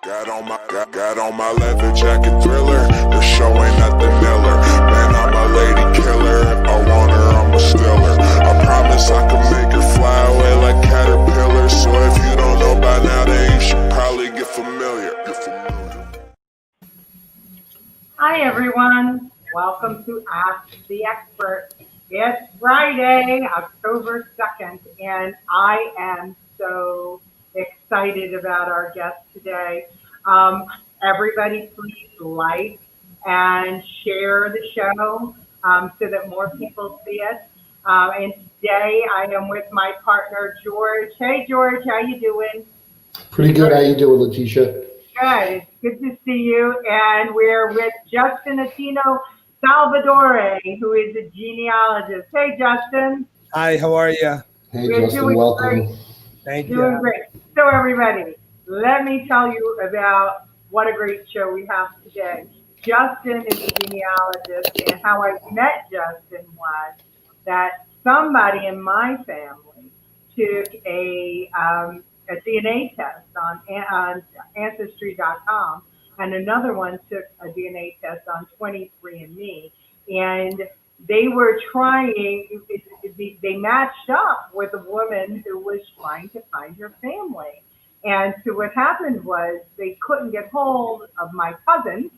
Got on my leather jacket Thriller. The show ain't nothing iller. Man, I'm a lady killer. If I want her, I'ma steal her. I promise I can make her fly away like caterpillars. So if you don't know by now, then you should probably get familiar. Hi everyone, welcome to Ask the Expert. It's Friday, October 2nd, and I am so excited about our guest today. Everybody please like and share the show so that more people see it. And today I am with my partner, George. Hey George, how you doing? Pretty good. How you doing, Leticia? Good. It's good to see you. And we're with Justin Attino-Salvadore, who is a genealogist. Hey, Justin. Hi, how are you? Hey, Justin, welcome. Great. Thank you. Doing great. So, everybody, let me tell you about what a great show we have today. Justin is a genealogist, and how I met Justin was that somebody in my family took a DNA test on Ancestry.com, and another one took a DNA test on 23andMe, and they were they matched up with a woman who was trying to find her family. And so what happened was they couldn't get hold of my cousin,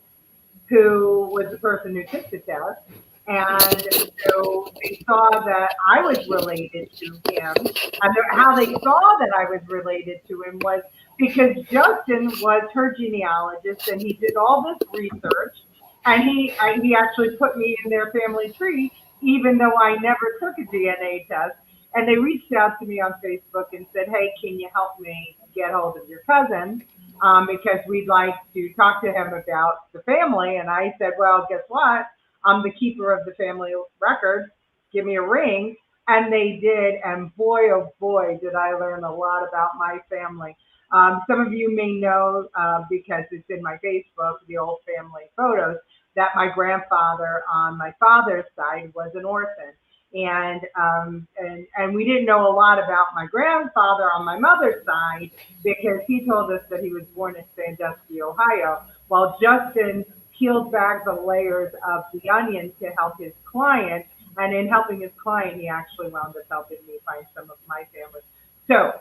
who was the person who took the test. And so they saw that I was related to him. And how they saw that I was related to him was because Justin was her genealogist, and he did all this research, and he actually put me in their family tree, even though I never took a DNA test. And they reached out to me on Facebook and said, hey, can you help me get hold of your cousin? Because we'd like to talk to him about the family. And I said, well, guess what? I'm the keeper of the family record. Give me a ring. And they did. And boy, oh boy, did I learn a lot about my family. Some of you may know, because it's in my Facebook, the old family photos, that my grandfather on my father's side was an orphan. And we didn't know a lot about my grandfather on my mother's side because he told us that he was born in Sandusky, Ohio, while Justin peeled back the layers of the onion to help his client. And in helping his client, he actually wound up helping me find some of my family. So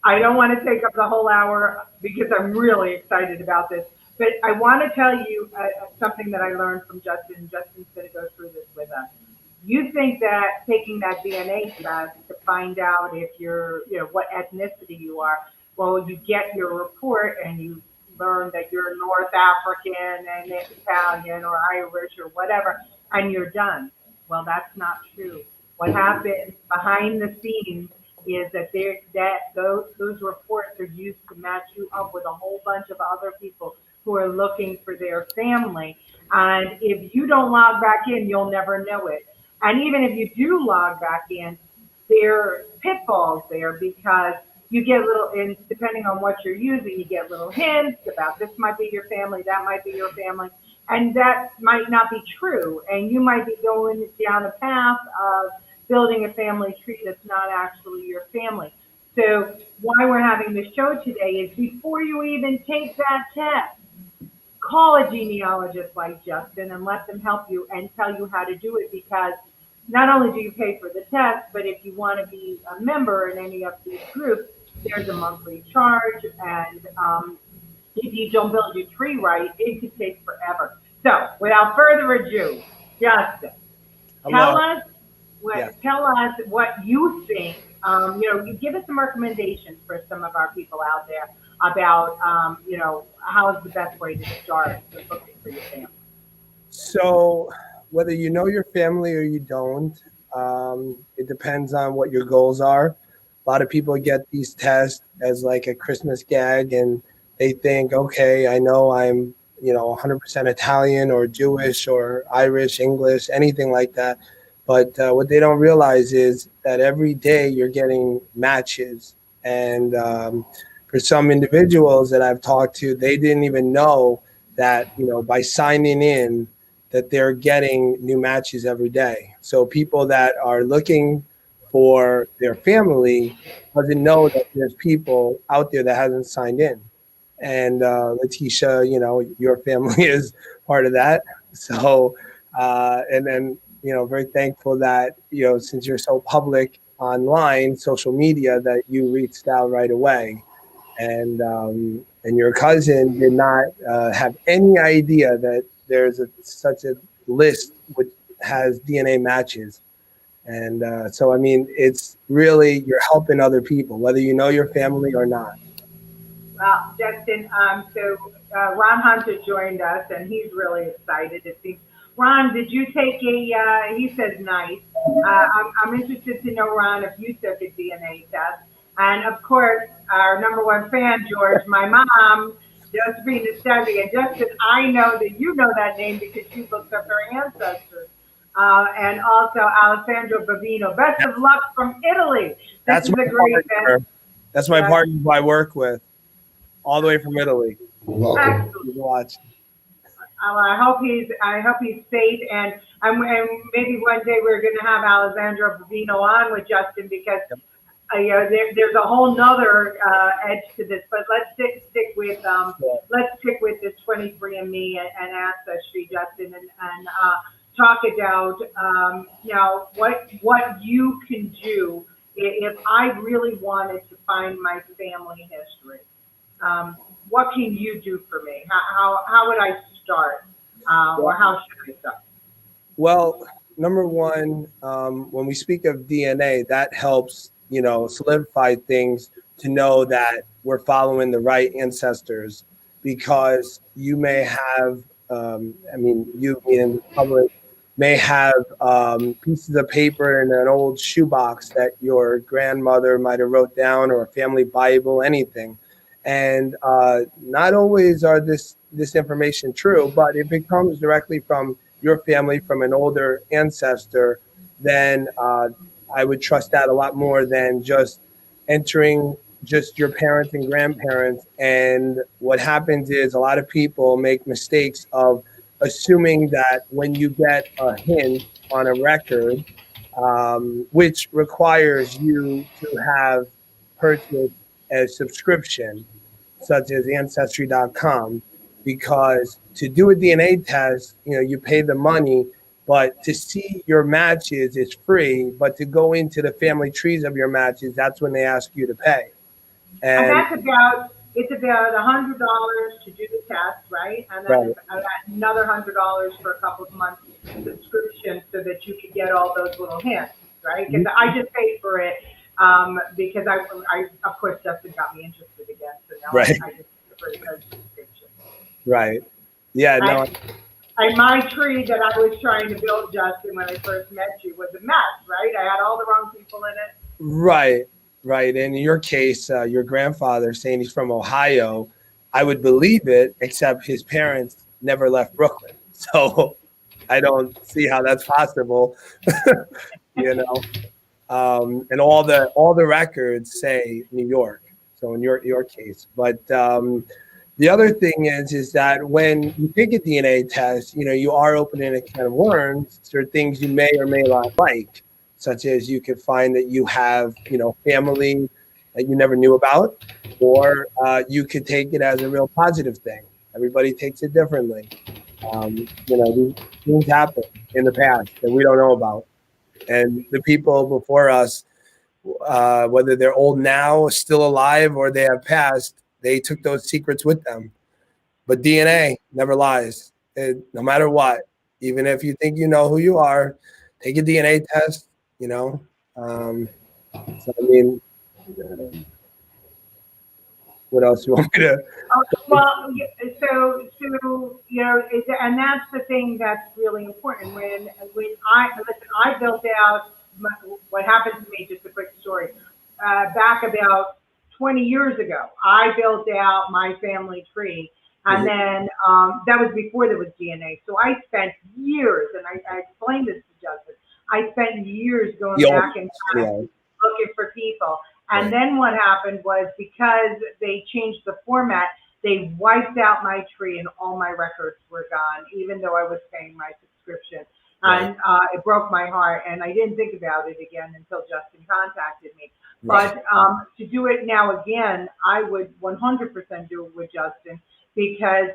I don't want to take up the whole hour because I'm really excited about this. But I want to tell you something that I learned from Justin. Justin's going to go through this with us. You think that taking that DNA test to find out if you're, what ethnicity you are, well, you get your report and you learn that you're North African and Italian or Irish or whatever, and you're done. Well, that's not true. What happens behind the scenes is that those reports are used to match you up with a whole bunch of other people who are looking for their family. And if you don't log back in, you'll never know it. And even if you do log back in, there are pitfalls there because you get depending on what you're using, you get little hints about this might be your family, that might be your family, and that might not be true. And you might be going down a path of building a family tree that's not actually your family. So why we're having this show today is before you even take that test, call a genealogist like Justin and let them help you and tell you how to do it, because not only do you pay for the test, but if you want to be a member in any of these groups, there's a monthly charge. And if you don't build your tree right, it could take forever. So without further ado, Justin, tell us what you think. You give us some recommendations for some of our people out there about, how is the best way to start looking for your family. So whether you know your family or you don't, it depends on what your goals are. A lot of people get these tests as like a Christmas gag, and they think, okay, I know I'm, 100% Italian or Jewish or Irish, English, anything like that. But what they don't realize is that every day you're getting matches. And for some individuals that I've talked to, they didn't even know that, by signing in, that they're getting new matches every day. So people that are looking for their family doesn't know that there's people out there that hasn't signed in. And Leticia, your family is part of that. So, and then, very thankful that, since you're so public online, social media, that you reached out right away. And your cousin did not have any idea that there's such a list which has DNA matches. And so, I mean, it's really, you're helping other people, whether you know your family or not. Well, Justin, Ron Hunter joined us, and he's really excited. It seems. Ron, did you take he says nice. I'm interested to know, Ron, if you took a DNA test. And of course, our number one fan, George, my mom, Josephine Estevie. And Justin, I know that you know that name because you looked up her ancestors. And also Alessandro Bavino. Best of luck from Italy. This is a great fan. That's my partner who I work with, all the way from Italy. Welcome. Watch. I hope he's safe, and maybe one day we're going to have Alessandro Bavino on with Justin because there's a whole nother edge to this. But let's stick with this 23andMe and Ancestry, Justin, and talk about what you can do if I really wanted to find my family history. What can you do for me? How would I start? Or how should I start? Well, number one, when we speak of DNA, that helps, solidify things to know that we're following the right ancestors, because you may have, you being the public may have pieces of paper in an old shoebox that your grandmother might have wrote down, or a family Bible, anything. And not always are this information true, but if it comes directly from your family, from an older ancestor, then I would trust that a lot more than just entering just your parents and grandparents. And what happens is a lot of people make mistakes of assuming that when you get a hint on a record, which requires you to have purchased a subscription, such as Ancestry.com, because to do a DNA test, you pay the money, but to see your matches is free. But to go into the family trees of your matches, that's when they ask you to pay. And that's about $100 to do the test, right? And then another $100 for a couple of months subscription so that you could get all those little hints, right? Because I just paid for it. Because I of course Justin got me interested again, so now I just for the subscription. Right. Yeah. No. My tree that I was trying to build, Justin, when I first met you, was a mess, right? I had all the wrong people in it. Right. In your case, your grandfather saying he's from Ohio, I would believe it, except his parents never left Brooklyn, so I don't see how that's possible. And all the records say New York. So in your case, but the other thing is that when you take a DNA test, you are opening a can of worms for things you may or may not like, such as you could find that you have, family that you never knew about, or you could take it as a real positive thing. Everybody takes it differently. These things happen in the past that we don't know about. And the people before us, whether they're old now, still alive, or they have passed, they took those secrets with them. But DNA never lies. No matter what, even if you think you know who you are, take a DNA test, So, I mean, what else do you want me to? Well, and that's the thing that's really important. When I built out what happened to me. Just a quick story. Back about 20 years ago, I built out my family tree, and then that was before there was DNA. So I spent years, and I explained this to Justin. I spent years going back and looking for people. And then what happened was, because they changed the format, they wiped out my tree and all my records were gone, even though I was paying my subscription. And it broke my heart, and I didn't think about it again until Justin contacted me. But to do it now again, I would 100% do it with Justin, because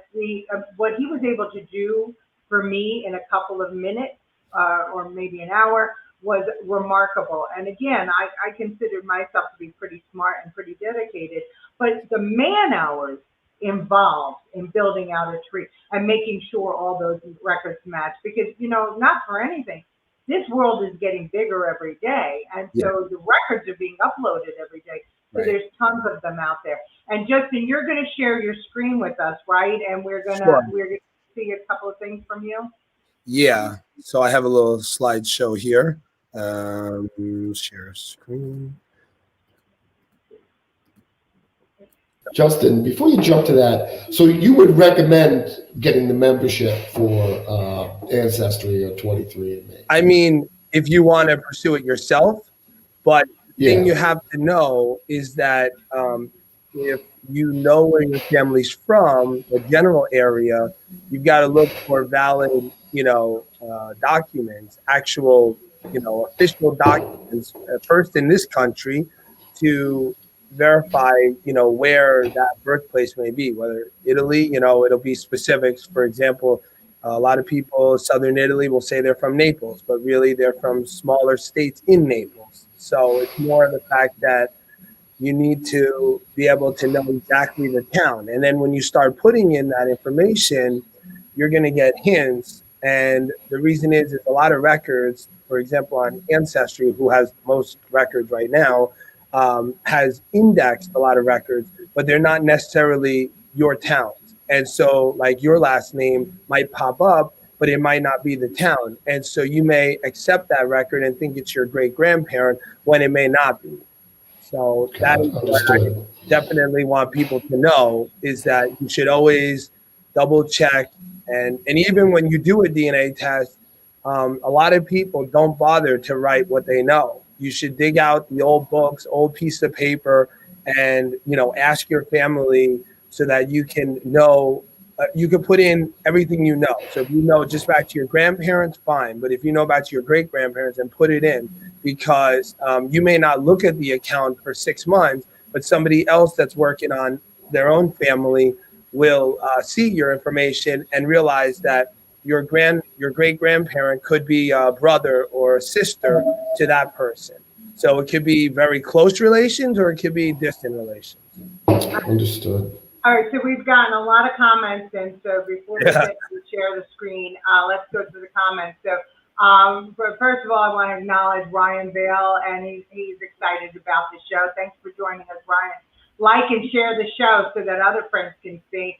what he was able to do for me in a couple of minutes or maybe an hour was remarkable. And again, I considered myself to be pretty smart and pretty dedicated, but the man hours involved in building out a tree and making sure all those records match, because, not for anything, this world is getting bigger every day, and so the records are being uploaded every day. So there's tons of them out there. And Justin, you're going to share your screen with us, right? And we're gonna see a couple of things from you. Yeah. So I have a little slideshow here. Share screen. Justin, before you jump to that, so you would recommend getting the membership for Ancestry or 23andMe? I mean, if you want to pursue it yourself, but the thing you have to know is that if you know where your family's from, the general area, you've got to look for valid, documents, actual, official documents, first in this country, to verify, where that birthplace may be, whether Italy, it'll be specifics. For example, a lot of people, Southern Italy, will say they're from Naples, but really they're from smaller states in Naples. So it's more the fact that you need to be able to know exactly the town. And then when you start putting in that information, you're going to get hints. And the reason is a lot of records, for example, on Ancestry, who has the most records right now, has indexed a lot of records, but they're not necessarily your towns. And so like your last name might pop up, but it might not be the town. And so you may accept that record and think it's your great grandparent when it may not be. So that is what I definitely want people to know, is that you should always double check. And even when you do a DNA test, a lot of people don't bother to write what they know. You should dig out the old books, old piece of paper, and, ask your family so that you can know, you can put in everything you know. So if you know just back to your grandparents, fine. But if you know back to your great grandparents, then put it in, because you may not look at the account for 6 months, but somebody else that's working on their own family will see your information and realize that your great grandparent could be a brother or a sister to that person. So it could be very close relations, or it could be distant relations. Understood. All right, so we've gotten a lot of comments, and so before we share the screen, let's go to the comments. So, but first of all, I want to acknowledge Ryan Vale, and he's excited about the show. Thanks for joining us, Ryan. Like and share the show so that other friends can see.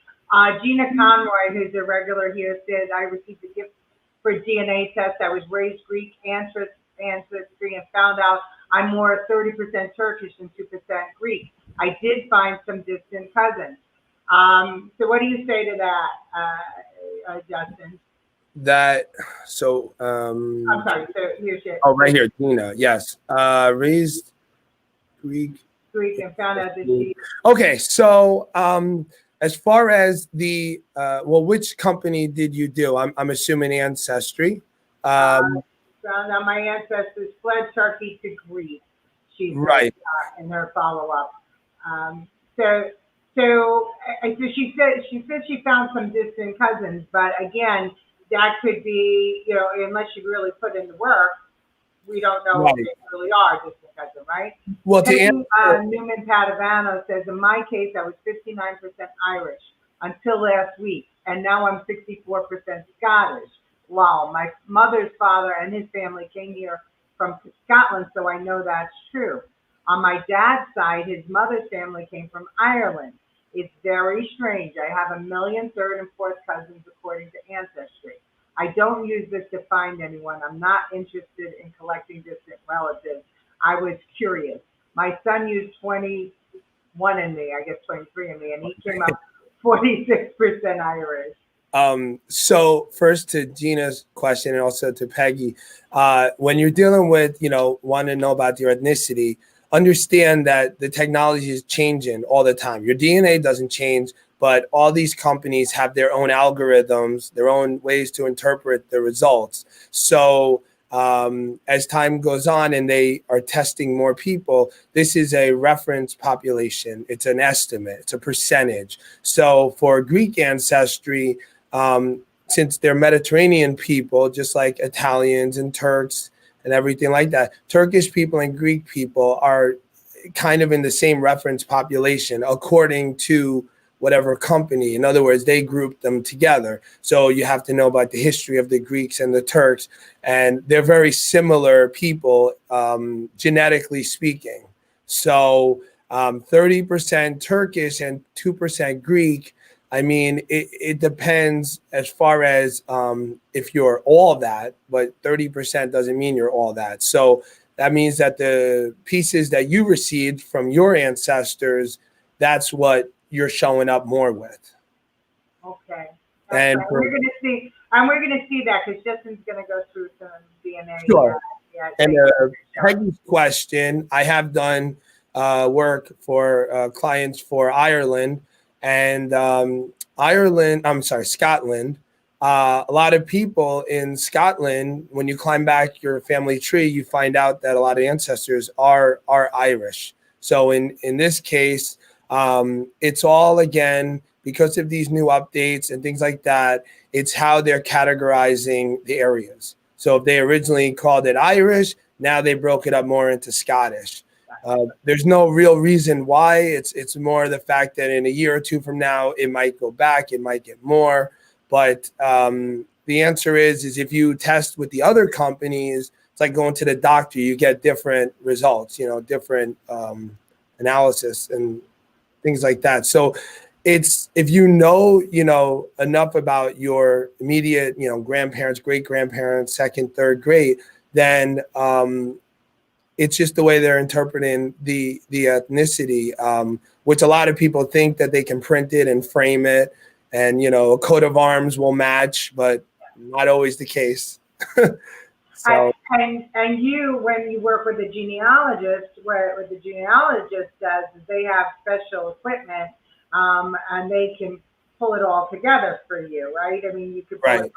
Gina Conroy, who's a regular here, said, I received a gift for a DNA test. I was raised Greek ancestry and found out I'm more 30% Turkish and 2% Greek. I did find some distant cousins. So what do you say to that, Justin? I'm sorry, so here's it. Oh, right here, Gina, yes. Raised Greek and found out that she... Okay, so as far as the, which company did you do? I'm assuming Ancestry. Found out my ancestors fled Turkey to Greece. She said, in her follow-up. So she said she found some distant cousins, but again, that could be, unless you really put in the work, we don't know if they really are distant cousins, right? Well, to answer, Newman Padavano says, in my case, I was 59% Irish until last week, and now I'm 64% Scottish. Wow, my mother's father and his family came here from Scotland, so I know that's true. On my dad's side, his mother's family came from Ireland. It's very strange. I have 1 million third and fourth cousins according to Ancestry. I don't use this to find anyone. I'm not interested in collecting distant relatives. I was curious. My son used 21andMe, I guess 23andMe, and he came up 46% Irish. So first to Gina's question and also to Peggy, when you're dealing with, wanting to know about your ethnicity, understand that the technology is changing all the time. Your DNA doesn't change, but all these companies have their own algorithms, their own ways to interpret the results. So as time goes on and they are testing more people, this is a reference population. It's an estimate. It's a percentage. So for Greek ancestry, since they're Mediterranean people, just like Italians and Turks and everything like that, Turkish people and Greek people are kind of in the same reference population according to whatever company. In other words, they group them together. So you have to know about the history of the Greeks and the Turks, and they're very similar people, genetically speaking. So 30% Turkish and 2% Greek. I mean, it depends as far as if you're all that, but 30% doesn't mean you're all that. So that means that the pieces that you received from your ancestors, that's what you're showing up more with. Okay. And right. We're going to see, and we're going to see that because Justin's going to go through some DNA. Sure. And sure. Peggy's question, I have done work for clients for Ireland and Scotland. A lot of people in Scotland, when you climb back your family tree, you find out that a lot of ancestors are Irish. So in this case, it's all, again, because of these new updates and things like that, it's how they're categorizing the areas. So if they originally called it Irish, now they broke it up more into Scottish. There's no real reason why. It's more the fact that in a year or two from now, it might go back, it might get more. But the answer is if you test with the other companies, it's like going to the doctor, you get different results, different analysis and things like that. So it's, if you know enough about your immediate, grandparents, great grandparents, second, third grade, then it's just the way they're interpreting the ethnicity, which a lot of people think that they can print it and frame it, and a coat of arms will match, but not always the case. So, and you, when you work with a genealogist, what the genealogist does is they have special equipment, and they can pull it all together for you, right? I mean, you could pull it,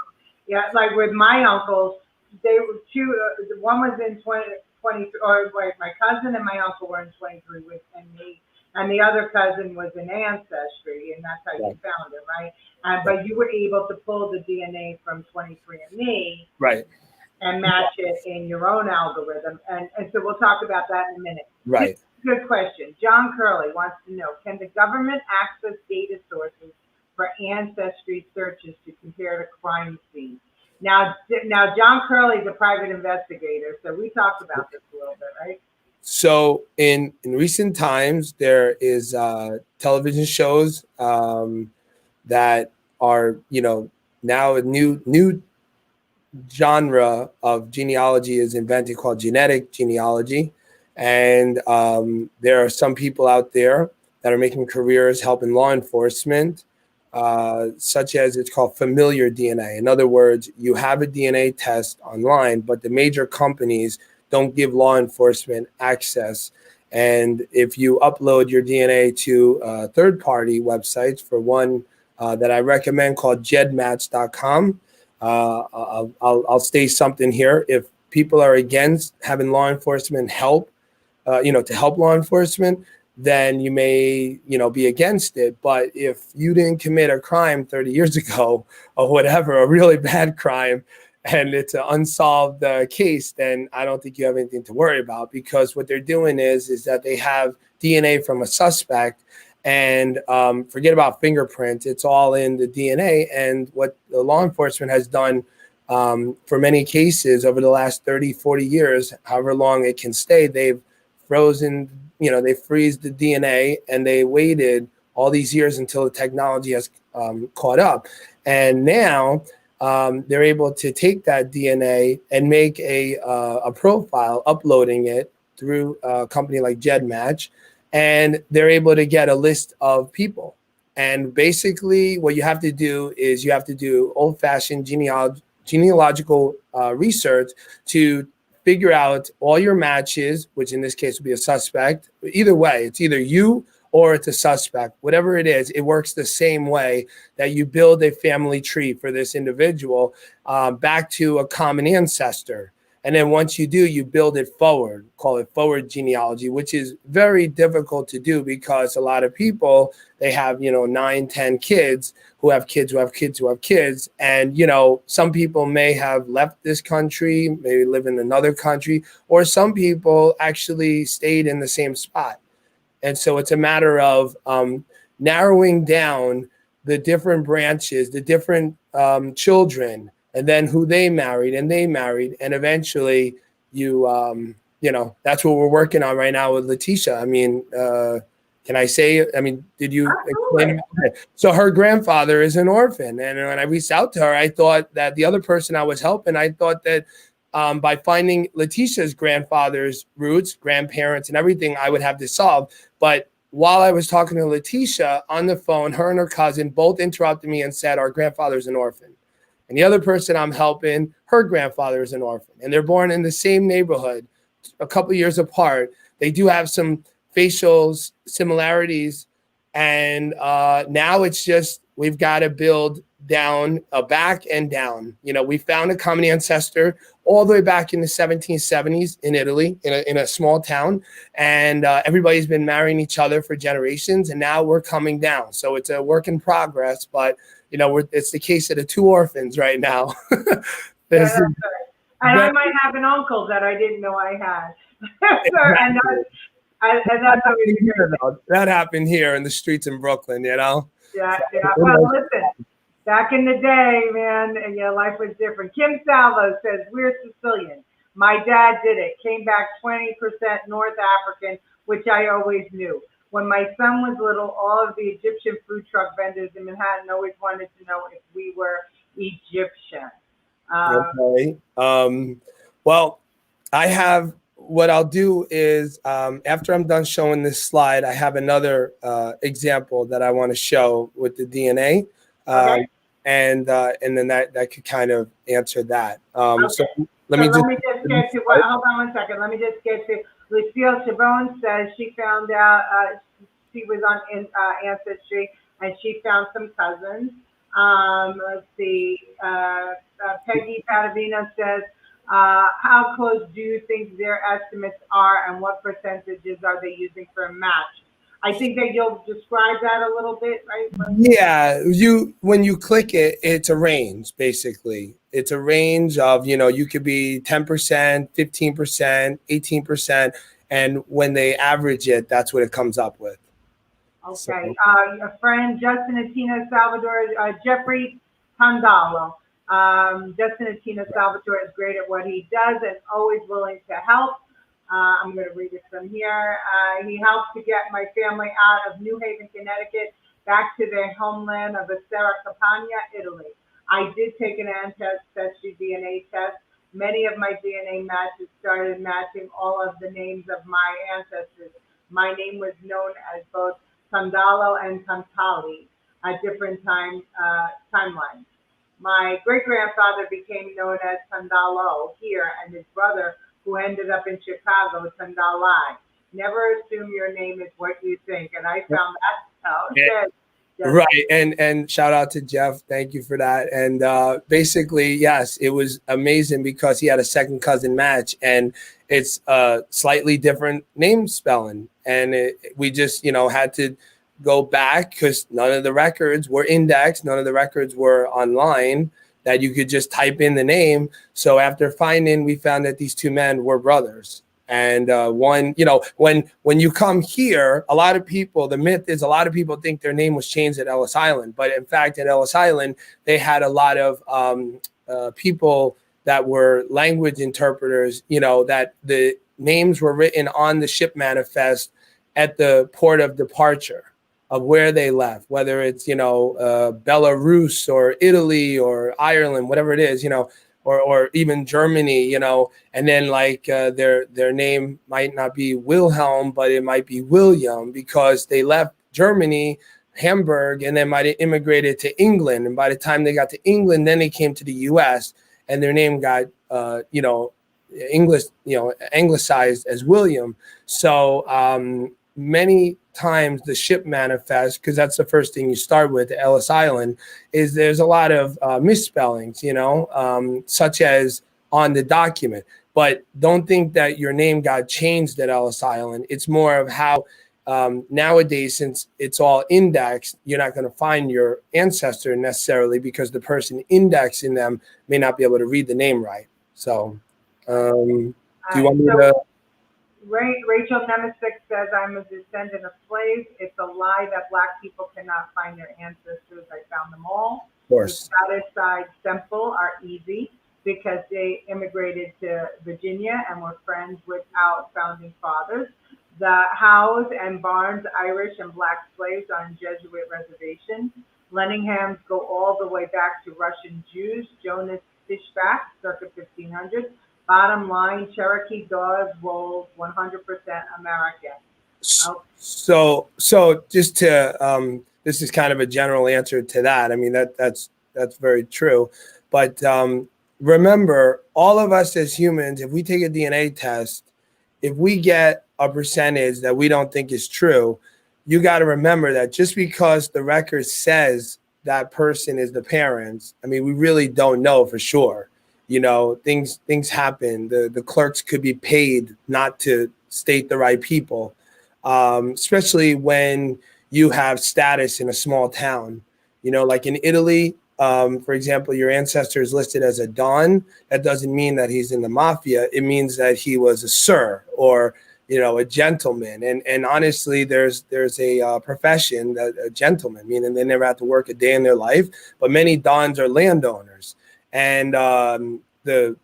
like with my uncles, they were two. One was in 20, or like my cousin and my uncle were in 23 with me, and the other cousin was in Ancestry, and that's how you found it, right? But you were able to pull the DNA from 23andMe, right, and match it in your own algorithm. And so we'll talk about that in a minute. Right. Good question. John Curley wants to know, can the government access data sources for ancestry searches to compare to crime scenes? Now John Curley is a private investigator, so we talked about this a little bit, right? So in recent times, there is television shows that are, now a new genre of genealogy is invented called genetic genealogy. And there are some people out there that are making careers helping law enforcement, such as it's called familiar DNA. In other words, you have a DNA test online, but the major companies don't give law enforcement access. And if you upload your DNA to third-party websites, for one that I recommend called gedmatch.com, I'll state something here. If people are against having law enforcement help, to help law enforcement, then you may, be against it. But if you didn't commit a crime 30 years ago or whatever, a really bad crime, and it's an unsolved case, then I don't think you have anything to worry about, because what they're doing is that they have DNA from a suspect, and forget about fingerprints. It's all in the DNA. And what the law enforcement has done for many cases over the last 30, 40 years, however long it can stay, they've frozen, they freeze the DNA, and they waited all these years until the technology has caught up. And now they're able to take that DNA and make a profile, uploading it through a company like GEDmatch, and they're able to get a list of people. And basically what you have to do is you have to do old-fashioned genealogical research to figure out all your matches, which in this case would be a suspect. Either way, it's either you or it's a suspect. Whatever it is, it works the same way that you build a family tree for this individual back to a common ancestor. And then once you do, you build it forward, call it forward genealogy, which is very difficult to do because a lot of people, they have, 9, 10 kids who have kids, who have kids, who have kids. And, some people may have left this country, maybe live in another country, or some people actually stayed in the same spot. And so it's a matter of narrowing down the different branches, the different children, and then who they married, and eventually that's what we're working on right now with Leticia. I mean, can I say? I mean, did you explain? Okay. So her grandfather is an orphan, and when I reached out to her, I thought that the other person I was helping, I thought that by finding Leticia's grandfather's roots, grandparents, and everything, I would have this solved. But while I was talking to Leticia on the phone, her and her cousin both interrupted me and said, our grandfather's an orphan. And the other person I'm helping, her grandfather is an orphan. And they're born in the same neighborhood, a couple of years apart. They do have some facial similarities. And now it's just, we've got to build down, back and down. We found a common ancestor all the way back in the 1770s in Italy, in a small town. And everybody's been marrying each other for generations. And now we're coming down. So it's a work in progress, but it's the case of the 2 orphans right now. And I might have an uncle that I didn't know I had. And that's how we do. That happened here in the streets in Brooklyn, Yeah. Well, listen, back in the day, man, life was different. Kim Salvo says, we're Sicilian. My dad did it. Came back 20% North African, which I always knew. When my son was little, all of the Egyptian food truck vendors in Manhattan always wanted to know if we were Egyptian. Okay. Well, what I'll do is after I'm done showing this slide, I have another example that I want to show with the DNA. Okay. And then that could kind of answer that. Okay. So let me just get to, hold on one second. Let me just get to, Lucille Chabon says she found out, she was on Ancestry, and she found some cousins. Let's see, Peggy Padavino says, how close do you think their estimates are, and what percentages are they using for a match? I think that you'll describe that a little bit, right? Yeah, when you click it, it's a range, basically. It's a range of, you could be 10%, 15%, 18%, and when they average it, that's what it comes up with. Okay, So, a friend, Justin Attino-Salvadore, Jeffrey Pandalo. Justin Attino-Salvadore is great at what he does and always willing to help. I'm going to read it from here. He helped to get my family out of New Haven, Connecticut, back to their homeland of Estera Campania, Italy. I did take an ancestry DNA test. Many of my DNA matches started matching all of the names of my ancestors. My name was known as both Sandalo and Tantali at different timelines. My great-grandfather became known as Sandalo here, and his brother, who ended up in Chicago, Tandalai. Never assume your name is what you think, and I found that out. Yeah. Right, and shout out to Jeff. Thank you for that. And basically, yes, it was amazing because he had a second cousin match, and it's a slightly different name spelling, and we just had to go back because none of the records were indexed, none of the records were online that you could just type in the name. So after finding, we found that these 2 men were brothers. And one, when you come here, a lot of people, the myth is a lot of people think their name was changed at Ellis Island. But in fact, at Ellis Island, they had a lot of people that were language interpreters, that the names were written on the ship manifest at the port of departure of where they left, whether it's, Belarus or Italy or Ireland, whatever it is, or even Germany, and then their name might not be Wilhelm, but it might be William because they left Germany, Hamburg, and then might have immigrated to England. And by the time they got to England, then they came to the US and their name got, English, anglicized as William. So many times the ship manifest, because that's the first thing you start with, Ellis Island, is there's a lot of misspellings, such as on the document. But don't think that your name got changed at Ellis Island. It's more of how nowadays, since it's all indexed, you're not going to find your ancestor necessarily because the person indexing them may not be able to read the name right. So, do you want me to? Rachel Nemesic says, I'm a descendant of slaves. It's a lie that Black people cannot find their ancestors. I found them all. Of course. The Scottish simple are easy because they immigrated to Virginia and were friends with our founding fathers. The Howes and Barnes, Irish and Black slaves on Jesuit reservations. Lenninghams go all the way back to Russian Jews. Jonas Fishback, circa 1500. Bottom line, Cherokee Dawes rolls 100% American. Okay. So just to this is kind of a general answer to that. I mean that's very true, but remember, all of us as humans, if we take a DNA test, if we get a percentage that we don't think is true, you got to remember that just because the record says that person is the parents, I mean we really don't know for sure. You know, things happen. The clerks could be paid not to state the right people, especially when you have status in a small town. You know, like in Italy, for example, your ancestor is listed as a Don. That doesn't mean that he's in the mafia. It means that he was a sir or, you know, a gentleman. And honestly, there's a profession that a gentleman, meaning they never have to work a day in their life. But many Dons are landowners. And the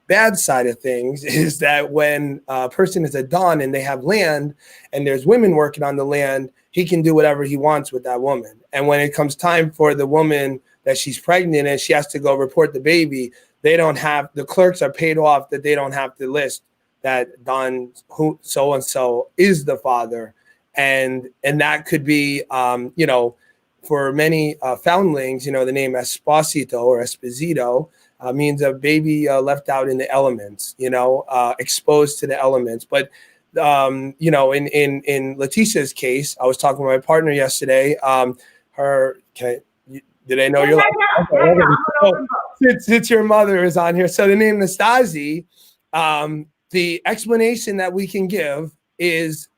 bad side of things is that when a person is a Don and they have land and there's women working on the land, he can do whatever he wants with that woman. And when it comes time for the woman that she's pregnant and she has to go report the baby, the clerks are paid off that they don't have to list that Don who so-and-so is the father. And that could be, you know, for many foundlings, you know, the name Esposito or Esposito means a baby left out in the elements, you know, exposed to the elements. But, you know, in Leticia's case, I was talking with my partner yesterday. Did I know you're like, since your mother is on here. So the name Nastasi, the explanation that we can give is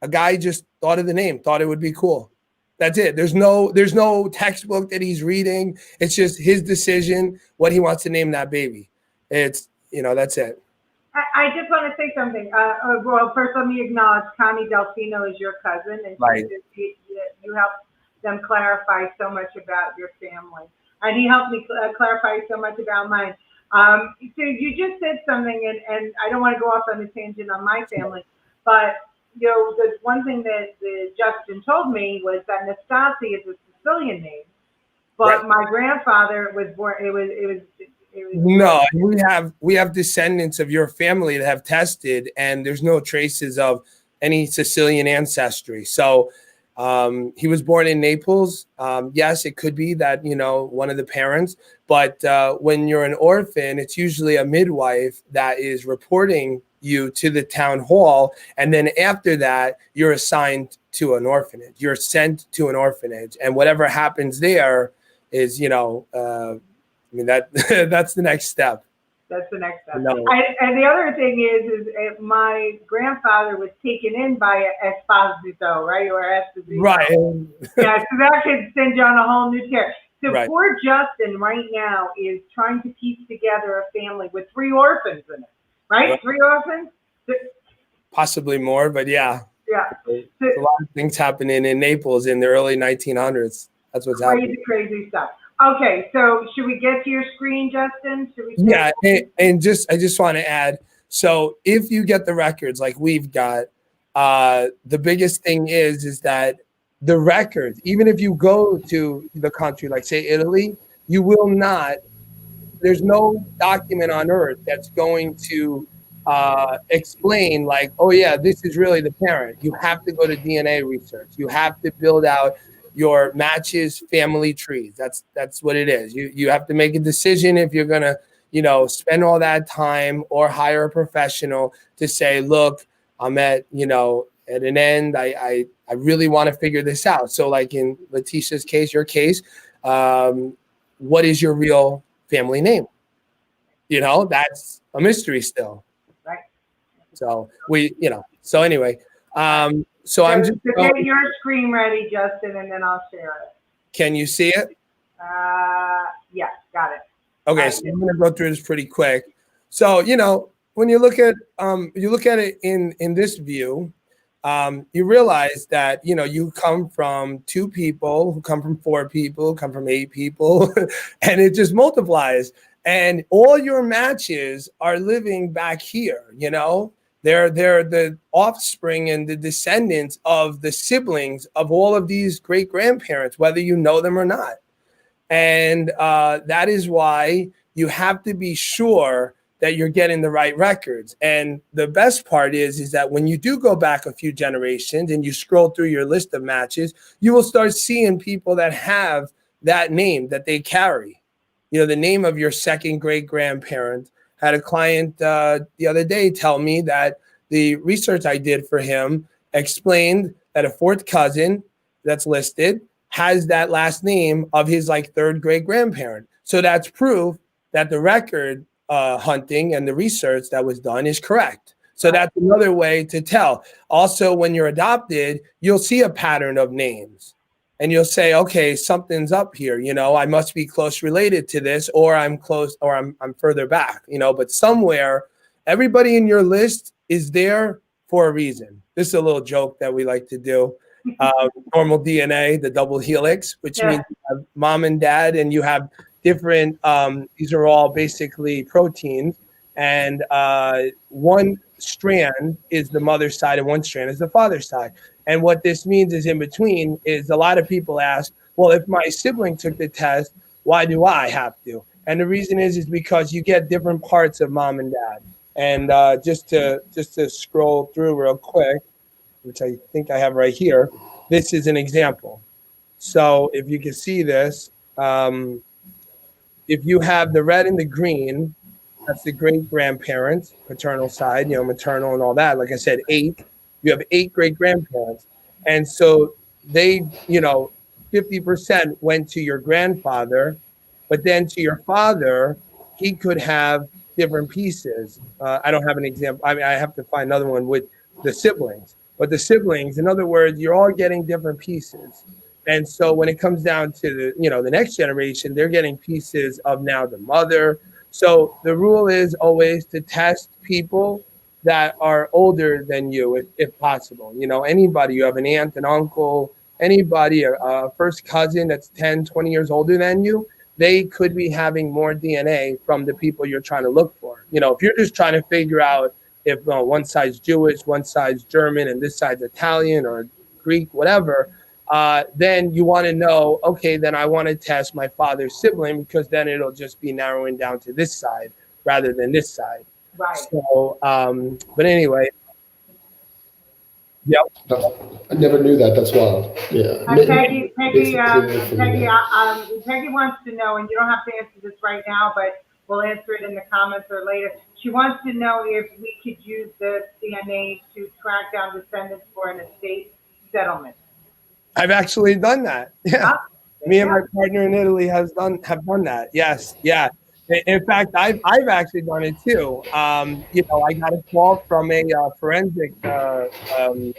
a guy just thought of the name, thought it would be cool. That's it. There's no textbook that he's reading. It's just his decision, what he wants to name that baby. It's, you know, that's it. I just want to say something. Well, first let me acknowledge Connie Delfino is your cousin, and right. You helped them clarify so much about your family, and he helped me clarify so much about mine. So you just said something, and I don't want to go off on a tangent on my family, but you know, the one thing that Justin told me was that Nastasi is a Sicilian name, but right. My grandfather was born. It was. No, we have descendants of your family that have tested, and there's no traces of any Sicilian ancestry. So he was born in Naples. Yes, it could be that, you know, one of the parents, but when you're an orphan, it's usually a midwife that is reporting you to the town hall, and then after that you're assigned to an orphanage. You're sent to an orphanage, and whatever happens there is, you know, I mean that's the next step. That's the next step. No. And the other thing is my grandfather was taken in by Esposito, right, or Esposito. Right. Yeah, so that could send you on a whole new tear. So right. Poor Justin right now is trying to piece together a family with 3 orphans in it. Right? Well, 3 orphans? Possibly more, but yeah. Yeah. There's a lot of things happening in Naples in the early 1900s. That's what's happening. Crazy stuff. Okay, so should we get to your screen, Justin? Yeah, and I just want to add, so if you get the records like we've got, the biggest thing is that the records, even if you go to the country, like say Italy, you will not, there's no document on earth that's going to explain like, oh yeah, this is really the parent. You have to go to DNA research. You have to build out your matches family trees. That's what it is. You have to make a decision if you're gonna, you know, spend all that time or hire a professional to say, look, I'm at, you know, at an end. I really want to figure this out. So like in Leticia's case, your case, what is your real family name? You know, that's a mystery still. Right. So so anyway, so I'm just So get your screen ready, Justin, and then I'll share it. can you see it? Yeah, got it. Okay, so I'm gonna go through this pretty quick. So, when you look at it in this view, you realize that you come from 2 people, who come from 4 people, who come from 8 people, and it just multiplies. And all your matches are living back here. They're the offspring and the descendants of the siblings of all of these great grandparents, whether you know them or not. And that is why you have to be sure that you're getting the right records. And the best part is that when you do go back a few generations and you scroll through your list of matches, you will start seeing people that have that name that they carry. The name of your second great grandparent. Had a client the other day tell me that the research I did for him explained that a 4th cousin that's listed has that last name of his 3rd great grandparent. So that's proof that the record hunting and the research that was done is correct. So that's another way to tell. Also, when you're adopted, you'll see a pattern of names and you'll say, okay, something's up here. I must be close related to this, or I'm close, or I'm further back, but somewhere everybody in your list is there for a reason. This is a little joke that we like to do. Normal DNA, the double helix, which means you have mom and dad, and you have different, these are all basically proteins, and one strand is the mother's side and one strand is the father's side. And what this means is in between is a lot of people ask, well, if my sibling took the test, why do I have to? And the reason is because you get different parts of mom and dad. And just to scroll through real quick, which I think I have right here, this is an example. So if you can see this, if you have the red and the green, that's the great grandparents, paternal side, maternal and all that. Like I said, 8. You have 8 great grandparents. And so they, 50% went to your grandfather, but then to your father, he could have different pieces. I don't have an example. I have to find another one with the siblings. But the siblings, in other words, you're all getting different pieces. And so when it comes down to the next generation, they're getting pieces of now the mother. So the rule is always to test people that are older than you, if possible. Anybody, you have an aunt, an uncle, anybody, a first cousin that's 10, 20 years older than you, they could be having more DNA from the people you're trying to look for. If you're just trying to figure out if one side's Jewish, one side's German, and this side's Italian or Greek, whatever, then you want to know, okay, then I want to test my father's sibling, because then it'll just be narrowing down to this side rather than this side. Right. So, but anyway. Yep. I never knew that. That's wild. Yeah. Peggy wants to know, and you don't have to answer this right now, but we'll answer it in the comments or later. She wants to know if we could use the DNA to track down descendants for an estate settlement. I've actually done that. Yeah. Me and my partner in Italy have done that. Yes. Yeah. In fact, I've actually done it too. I got a call from a forensic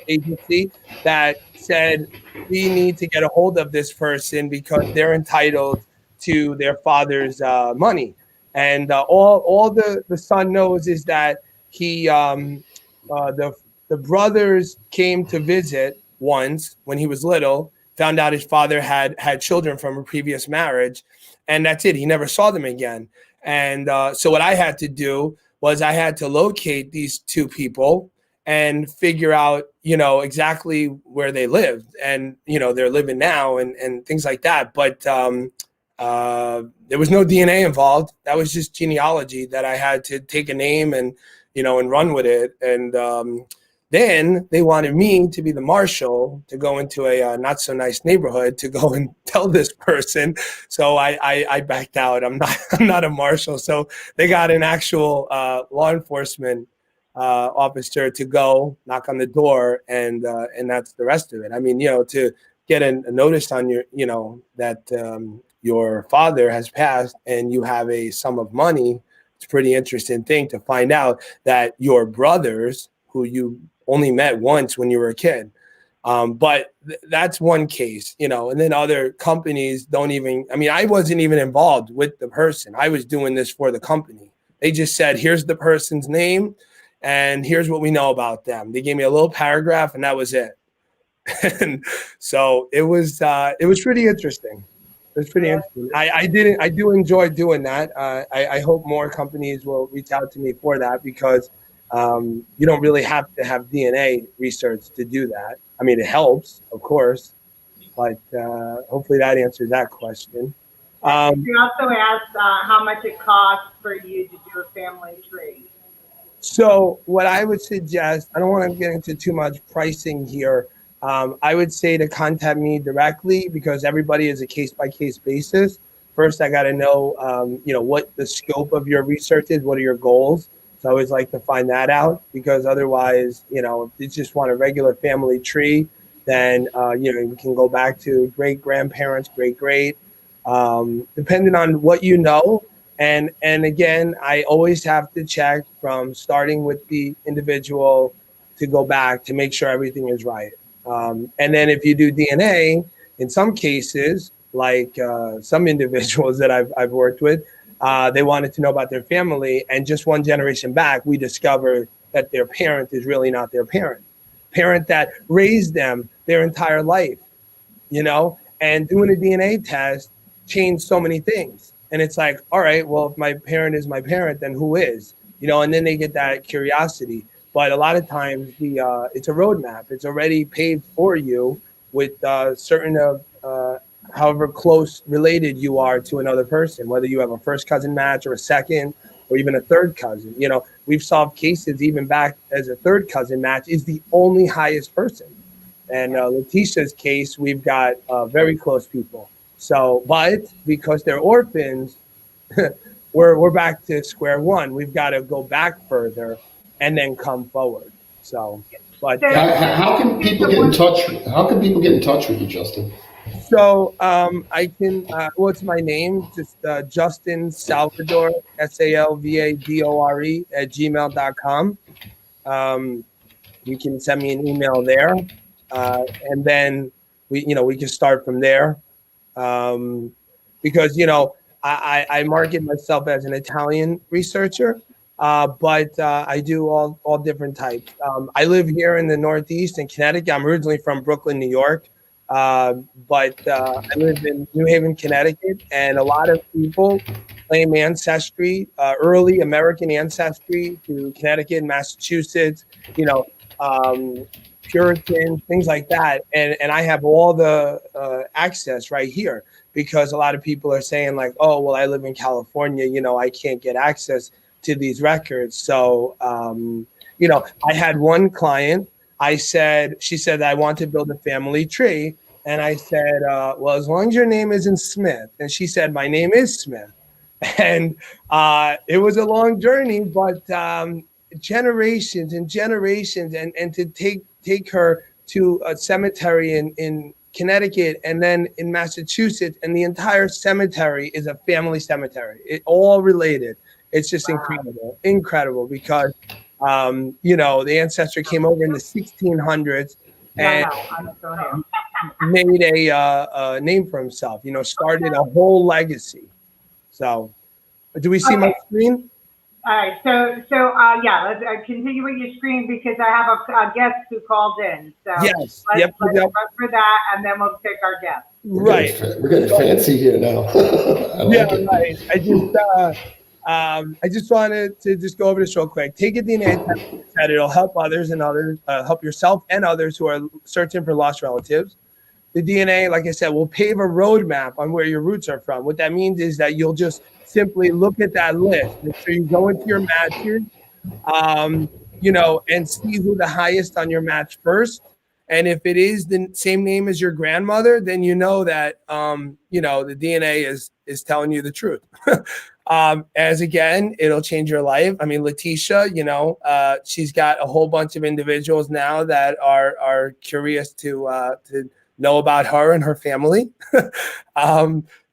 agency that said we need to get a hold of this person because they're entitled to their father's money. And all the son knows is that the brothers came to visit once when he was little, found out his father had children from a previous marriage, and that's it. He never saw them again. And so what I had to do was I had to locate these 2 people and figure out, exactly where they lived, and, they're living now and things like that. But there was no DNA involved. That was just genealogy that I had to take a name and, and run with it. And then they wanted me to be the marshal to go into a not so nice neighborhood to go and tell this person. So I backed out. I'm not a marshal. So they got an actual law enforcement officer to go knock on the door, and that's the rest of it. I mean, to get a notice on your, that your father has passed and you have a sum of money, it's a pretty interesting thing to find out that your brothers, who you only met once when you were a kid, but that's one case, you know, and then other companies don't even, I mean, I wasn't even involved with the person. I was doing this for the company. They just said, here's the person's name and here's what we know about them. They gave me a little paragraph and that was it. And so it was pretty interesting. It was pretty interesting. I do enjoy doing that. I hope more companies will reach out to me for that because you don't really have to have DNA research to do that. I mean, it helps, of course, but hopefully that answers that question. You also asked how much it costs for you to do a family tree. So what I would suggest, I don't want to get into too much pricing here. I would say to contact me directly because everybody is a case-by-case basis. First, I got to know, you know, what the scope of your research is. What are your goals? So I always like to find that out because otherwise, you know, if you just want a regular family tree, then, you know, you can go back to great-grandparents, great-great, depending on what you know. And again, I always have to check from starting with the individual to go back to make sure everything is right. And then if you do DNA, in some cases, like some individuals that I've worked with, they wanted to know about their family. And just one generation back, we discovered that their parent is really not their parent that raised them their entire life, you know, and doing a DNA test changed so many things. And it's like, all right, well, if my parent is my parent, then who is, you know, and then they get that curiosity. But a lot of times it's a roadmap. It's already paved for you with certain of however close related you are to another person, whether you have a first cousin match or a second or even a third cousin. You know, we've solved cases even back as a third cousin match is the only highest person. And Leticia's case, we've got very close people. So, but because they're orphans, we're back to square one. We've got to go back further and then come forward. So, but How can people get in touch? How can people get in touch with you, Justin? so I can. What's my name? Just Justin Salvadore, SALVADORE @gmail.com. You can send me an email there, and then we can start from there. Because I market myself as an Italian researcher, but I do all different types. I live here in the Northeast in Connecticut. I'm originally from Brooklyn, New York, but I live in New Haven, Connecticut, and a lot of people claim ancestry, early American ancestry to Connecticut, Massachusetts, Puritan, things like that. And I have all the access right here because a lot of people are saying like, oh, well, I live in California, I can't get access to these records. So, I had one client, she said, I want to build a family tree. And I said, well, as long as your name isn't Smith. And she said, my name is Smith. And it was a long journey, but generations and generations, and to take her to a cemetery in Connecticut and then in Massachusetts, and the entire cemetery is a family cemetery. It all related. It's just incredible because the ancestor came over in the 1600s and made a name for himself. Started a whole legacy. So, do we see my screen? All right, so let's continue with your screen because I have a guest who called in. So yes, let's run for that, and then we'll take our guest. Right, we're getting fancy here now. Right. I just wanted to just go over this real quick. Take a DNA test that it'll help others and others, help yourself and others who are searching for lost relatives. The DNA, like I said, will pave a roadmap on where your roots are from. What that means is that you'll just simply look at that list. Make sure you go into your matches, and see who the highest on your match first. And if it is the same name as your grandmother, then you know that, the DNA is telling you the truth. As again, it'll change your life. I mean, Leticia, she's got a whole bunch of individuals now that are curious to know about her and her family.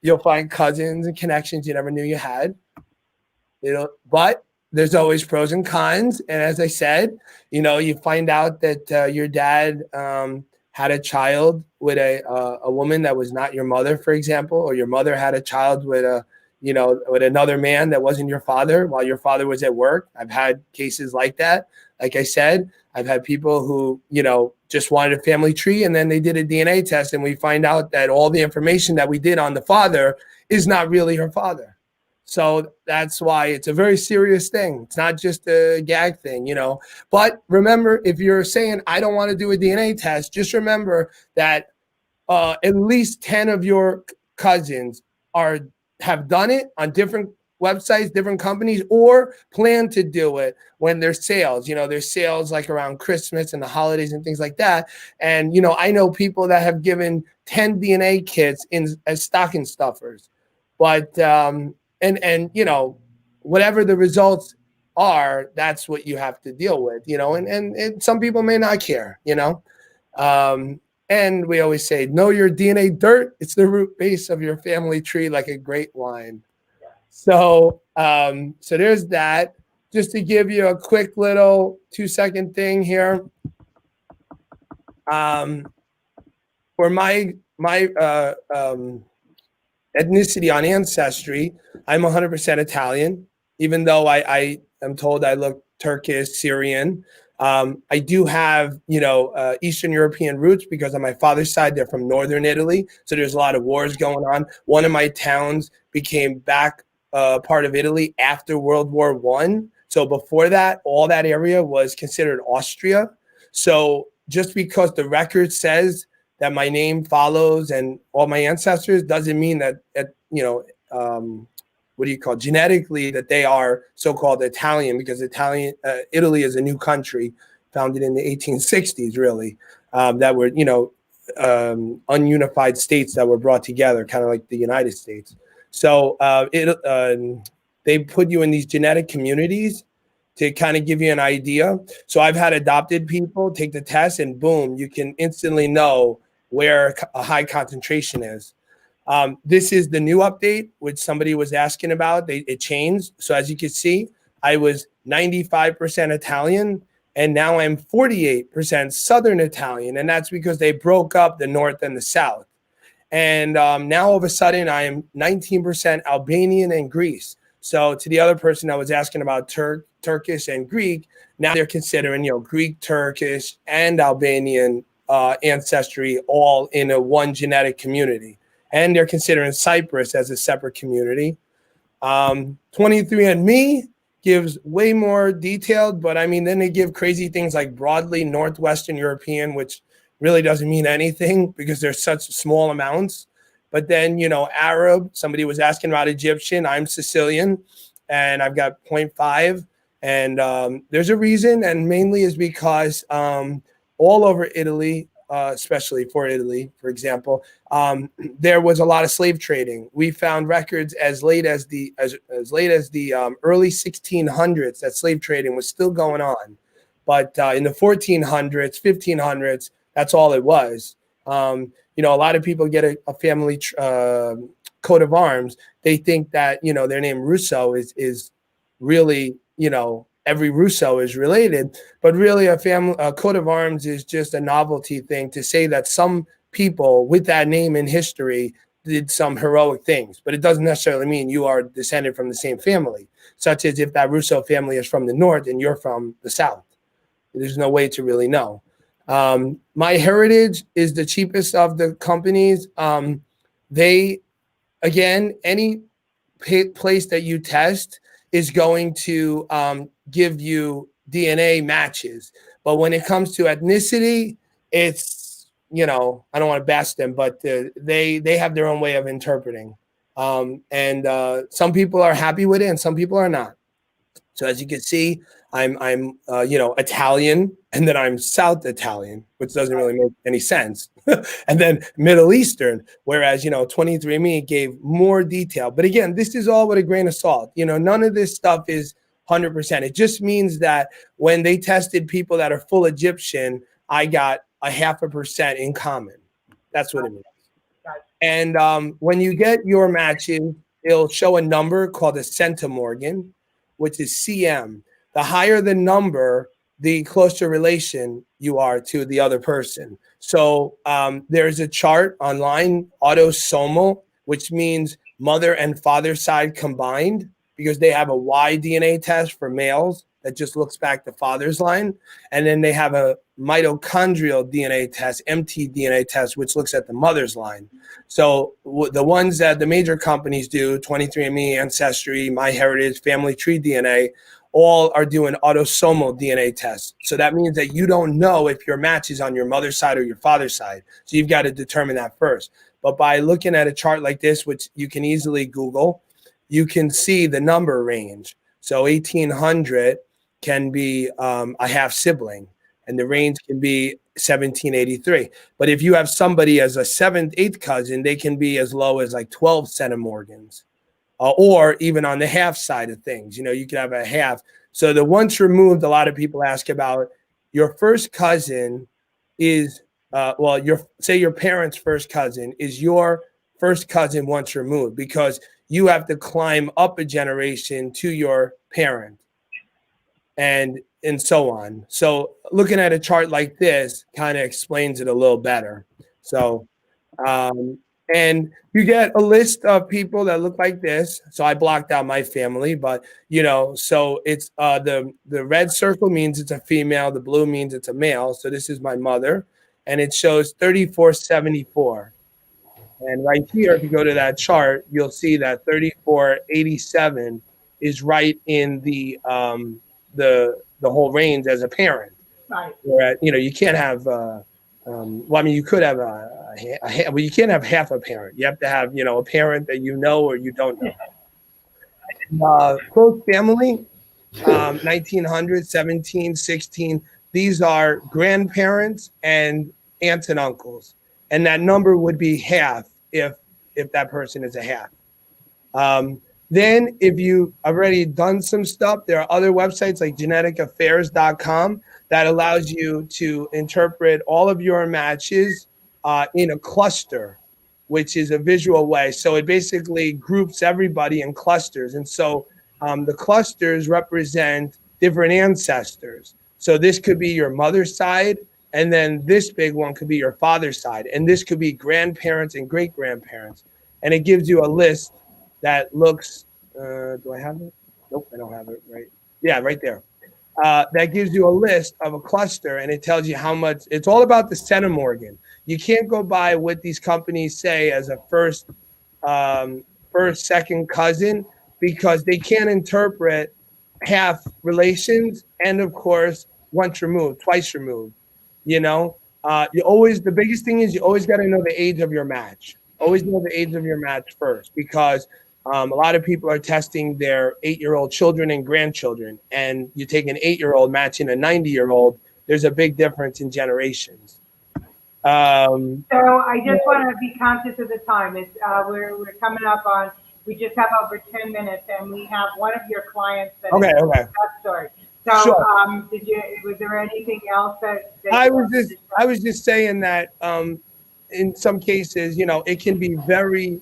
You'll find cousins and connections you never knew you had. But there's always pros and cons. And as I said, you find out that your dad had a child with a woman that was not your mother, for example, or your mother had a child with with another man that wasn't your father while your father was at work. I've had cases like that. Like I said, I've had people who, just wanted a family tree, and then they did a DNA test, and we find out that all the information that we did on the father is not really her father. So that's why it's a very serious thing. It's not just a gag thing, But remember, if you're saying, I don't want to do a DNA test, just remember that at least 10 of your cousins have done it on different websites, different companies, or plan to do it when there's sales. There's sales like around Christmas and the holidays and things like that. And, I know people that have given 10 DNA kits as stocking stuffers. But, whatever the results are, that's what you have to deal with, and some people may not care, and we always say, know your DNA dirt. It's the root base of your family tree, like a great wine. So there's that. Just to give you a quick little 2-second thing here. For my ethnicity on Ancestry, I'm 100% Italian, even though I am told I look Turkish, Syrian. I do have, Eastern European roots because on my father's side, they're from Northern Italy. So there's a lot of wars going on. One of my towns became back part of Italy after World War I. So before that, all that area was considered Austria. So just because the record says that my name follows and all my ancestors doesn't mean that, genetically that they are so-called Italian, because Italy is a new country founded in the 1860s, really, that were, ununified states that were brought together, kind of like the United States. So they put you in these genetic communities to kind of give you an idea. So I've had adopted people take the test and boom, you can instantly know where a high concentration is. This is the new update, which somebody was asking about. It changed. So as you can see, I was 95% Italian, and now I'm 48% Southern Italian. And that's because they broke up the North and the South. And now all of a sudden, I am 19% Albanian and Greece. So to the other person that was asking about Turkish and Greek, now they're considering, Greek, Turkish, and Albanian ancestry all in one genetic community. And they're considering Cyprus as a separate community. 23andMe gives way more detailed, but then they give crazy things like broadly Northwestern European, which really doesn't mean anything because there's such small amounts. But then, Arab, somebody was asking about Egyptian. I'm Sicilian, and I've got 0.5. And there's a reason, and mainly is because all over Italy, especially for Italy, for example, there was a lot of slave trading. We found records as late as the early 1600s that slave trading was still going on. But in the 1400s, 1500s, that's all it was. A lot of people get a family coat of arms. They think that, their name Russo is really, every Russo is related, but really a coat of arms is just a novelty thing to say that some people with that name in history did some heroic things, but it doesn't necessarily mean you are descended from the same family, such as if that Russo family is from the North and you're from the South. There's no way to really know. My heritage is the cheapest of the companies. Any place that you test is going to give you DNA matches. But when it comes to ethnicity, it's, I don't want to bash them, but they have their own way of interpreting. And some people are happy with it and some people are not. So as you can see, I'm Italian, and then I'm South Italian, which doesn't really make any sense. And then Middle Eastern, whereas, 23andMe gave more detail. But again, this is all with a grain of salt. None of this stuff is 100%. It just means that when they tested people that are full Egyptian, I got 0.5% in common. That's what it means. And when you get your matches, it'll show a number called a centimorgan. which is CM. The higher the number, the closer relation you are to the other person. So there's a chart online, autosomal, which means mother and father side combined, because they have a Y DNA test for males that just looks back the father's line. And then they have a mitochondrial DNA test, mtDNA test, which looks at the mother's line. So the ones that the major companies do, 23andMe, Ancestry, MyHeritage, Family Tree DNA, all are doing autosomal DNA tests. So that means that you don't know if your match is on your mother's side or your father's side. So you've got to determine that first. But by looking at a chart like this, which you can easily Google, you can see the number range. So 1800 can be a half sibling, and the range can be 1783. But if you have somebody as a seventh, eighth cousin, they can be as low as like 12 centimorgans. Or even on the half side of things, you could have a half. So the once removed, a lot of people ask about. Your first cousin is, your parents' first cousin is your first cousin once removed, because you have to climb up a generation to your parent, and so on. So looking at a chart like this kind of explains it a little better. So, and you get a list of people that look like this. So I blocked out my family, but so it's the red circle means it's a female, the blue means it's a male. So this is my mother, and it shows 3474. And right here, if you go to that chart, you'll see that 3487 is right in the whole range as a parent. Right. Where you can't have. You could have you can't have half a parent. You have to have, a parent that or you don't know. Close family, 1900, 17, 16. These are grandparents and aunts and uncles. And that number would be half if that person is a half. Then if you already done some stuff, there are other websites like geneticaffairs.com that allows you to interpret all of your matches in a cluster, which is a visual way. So it basically groups everybody in clusters. And so the clusters represent different ancestors. So this could be your mother's side, and then this big one could be your father's side. And this could be grandparents and great-grandparents. And it gives you a list that looks, do I have it? Nope, I don't have it, right? Yeah, right there. That gives you a list of a cluster, and it tells you how much. It's all about the centimorgan. You can't go by what these companies say as a first, second cousin, because they can't interpret half relations, and of course, once removed, twice removed. The biggest thing is you always got to know the age of your match. Always know the age of your match first, because a lot of people are testing their 8-year-old children and grandchildren, and you take an 8-year-old matching a 90-year-old, there's a big difference in generations. So I just want to be conscious of the time. It's we're coming up on. We just have over 10 minutes, and we have one of your clients that Okay. that story. So, Sure. Was there anything else that I was just saying that in some cases, it can be very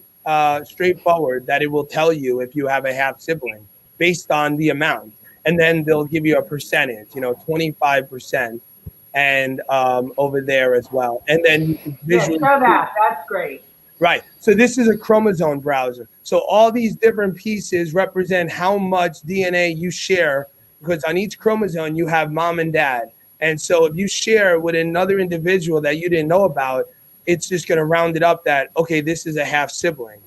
straightforward that it will tell you if you have a half sibling based on the amount, and then they'll give you a percentage, 25%, and over there as well, and then you can visually show that. That's great. Right. So this is a chromosome browser. So all these different pieces represent how much DNA you share, because on each chromosome you have mom and dad. And so if you share with another individual that you didn't know about, it's just going to round it up that, okay, this is a half sibling.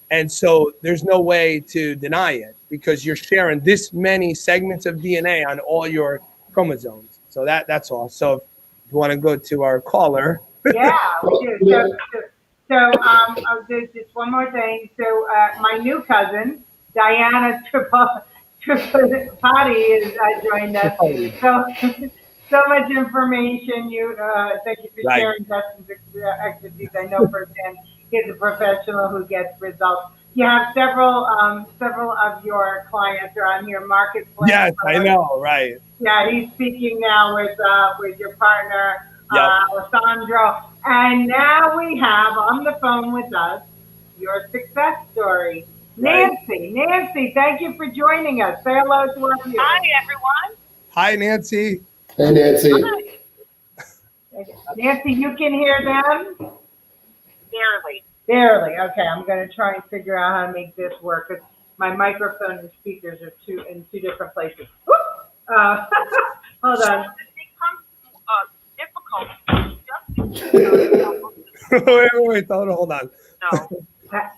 And so there's no way to deny it, because you're sharing this many segments of DNA on all your chromosomes. So that's all. So if you want to go to our caller. Yeah, we do. So there's just one more thing. So my new cousin, Diana Tripati, is joined us. So much information. Thank you for sharing Justin's expertise. I know firsthand he's a professional who gets results. You have several of your clients are on your marketplace. Yes, I know, right? Yeah, he's speaking now with your partner, Alessandro. And now we have on the phone with us your success story. Right. Nancy, thank you for joining us. Say hello to our viewers. Hi, everyone. Hi, Nancy. Hey, Nancy. Nancy, you can hear them? Barely. Barely. Okay, I'm going to try and figure out how to make this work because my microphone and speakers are in two different places. Whoop! Hold on. It becomes difficult. Wait, hold on. No.